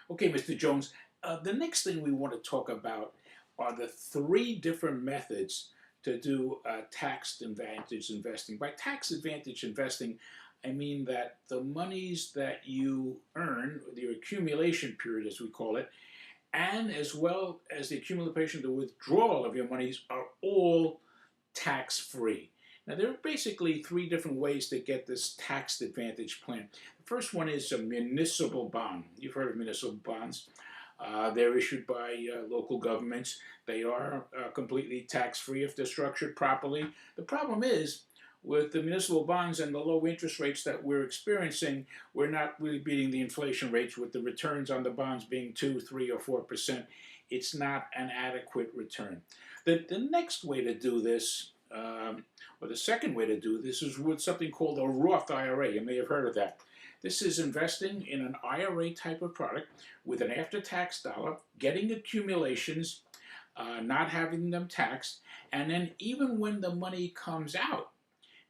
Okay, Mr. Jones, the next thing we want to talk about are the three different methods to do tax advantage investing. By tax advantage investing, I mean that the monies that you earn, the accumulation period as we call it, and as well as the accumulation, the withdrawal of your monies are all tax free. Now, there are basically three different ways to get this tax advantage plan. The first one is a municipal bond. You've heard of municipal bonds. They're issued by local governments. They are completely tax free if they're structured properly. The problem is, with the municipal bonds and the low interest rates that we're experiencing, we're not really beating the inflation rates with the returns on the bonds being 2, 3, or 4%. It's not an adequate return. The next way to do this, or the second way to do this, is with something called a Roth IRA. You may have heard of that. This is investing in an IRA type of product with an after-tax dollar, getting accumulations, not having them taxed, and then even when the money comes out,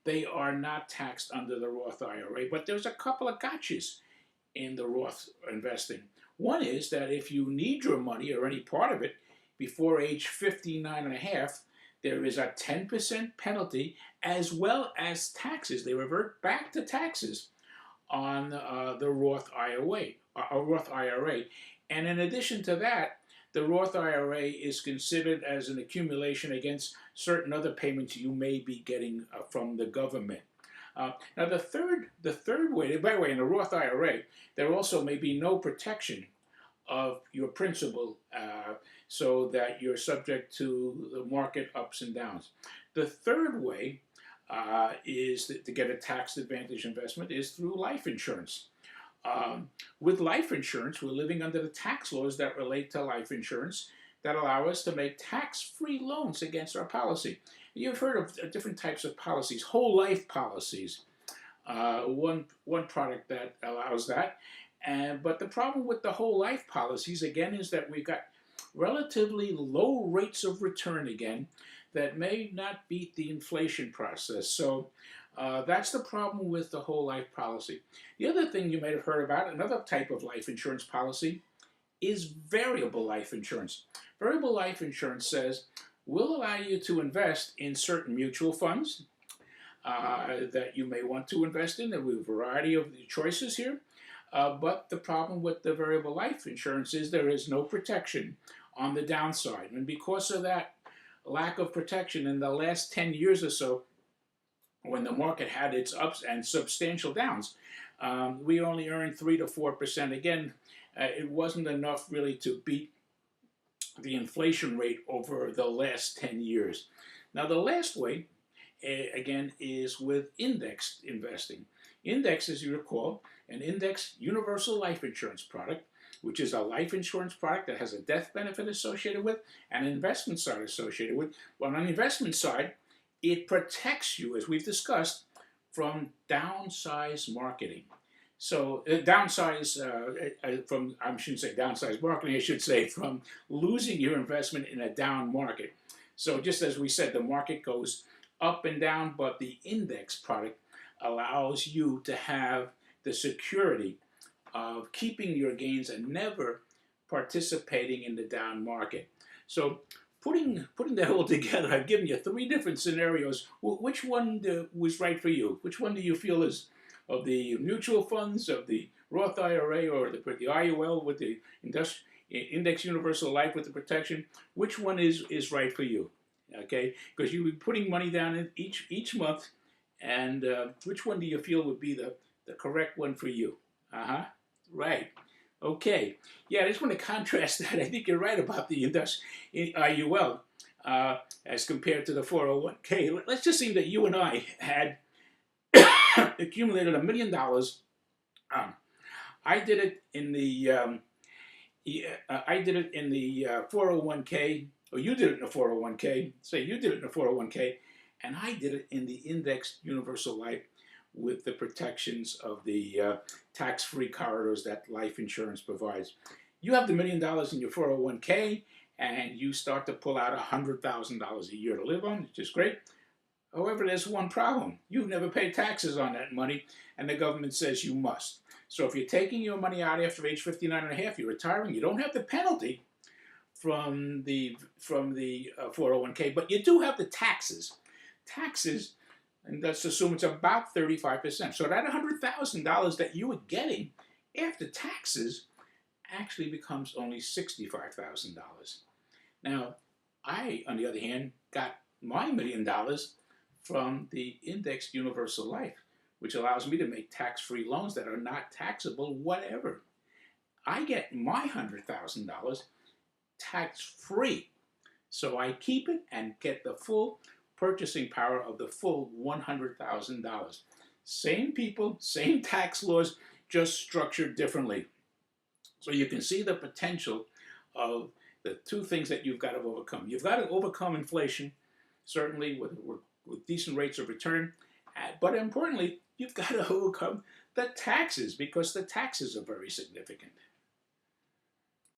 they are not taxed under the Roth IRA. But there's a couple of gotchas in the Roth investing. One is that if you need your money or any part of it before age 59 and a half, there is a 10% penalty as well as taxes. They revert back to taxes on the Roth IRA. And in addition to that, the Roth IRA is considered as an accumulation against certain other payments you may be getting from the government. Now, the third way, by the way, in the Roth IRA, there also may be no protection of your principal, so that you're subject to the market ups and downs. The third way is to get a tax advantage investment is through life insurance. With life insurance, we're living under the tax laws that relate to life insurance that allow us to make tax-free loans against our policy. You've heard of different types of policies, whole life policies. One product that allows that. But the problem with the whole life policies, again, is that we've got relatively low rates of return again that may not beat the inflation process. So that's the problem with the whole life policy. The other thing you might have heard about, another type of life insurance policy, is variable life insurance. Variable life insurance says we'll allow you to invest in certain mutual funds that you may want to invest in. There will be a variety of choices here. But the problem with the variable life insurance is there is no protection on the downside. And because of that lack of protection in the last 10 years or so, when the market had its ups and substantial downs, we only earned 3 to 4%. Again, it wasn't enough really to beat the inflation rate over the last 10 years. Now, the last way, again, is with indexed investing. Index, as you recall, an index universal life insurance product, which is a life insurance product that has a death benefit associated with and an investment side associated with. Well, on the investment side, it protects you, as we've discussed, from downsize marketing. So downsize from, I shouldn't say downsize marketing, I should say from losing your investment in a down market. So just as we said, the market goes up and down, but the index product allows you to have the security of keeping your gains and never participating in the down market. So putting that all together, I've given you three different scenarios. Which one was right for you? Which one do you feel is of the mutual funds, of the Roth IRA, or the IUL with the Index Universal Life with the protection? Which one is right for you? Okay, because you'll be putting money down in each month, and which one do you feel would be the correct one for you? Right. Okay. Yeah, I just want to contrast that. I think you're right about the IUL as compared to the 401k. Let's just say that you and I had accumulated $1 million. I did it in the 401k, or you did it in the 401k. Say you did it in the 401k, and I did it in the Indexed Universal Life with the protections of the tax-free corridors that life insurance provides. You have the $1 million in your 401k, and you start to pull out $100,000 a year to live on, which is great. However, there's one problem. You never pay taxes on that money, and the government says you must. So if you're taking your money out after age 59 and a half, you're retiring, you don't have the penalty from the 401k, but you do have the taxes. Taxes, and let's assume it's about 35%. So that $100,000 that you were getting after taxes actually becomes only $65,000. Now, I, on the other hand, got my $1 million from the indexed universal life, which allows me to make tax-free loans that are not taxable whatever. I get my $100,000 tax-free. So I keep it and get the full purchasing power of the full $100,000. Same people, same tax laws, just structured differently. So you can see the potential of the two things that you've got to overcome. You've got to overcome inflation, certainly with decent rates of return, but importantly, you've got to overcome the taxes because the taxes are very significant.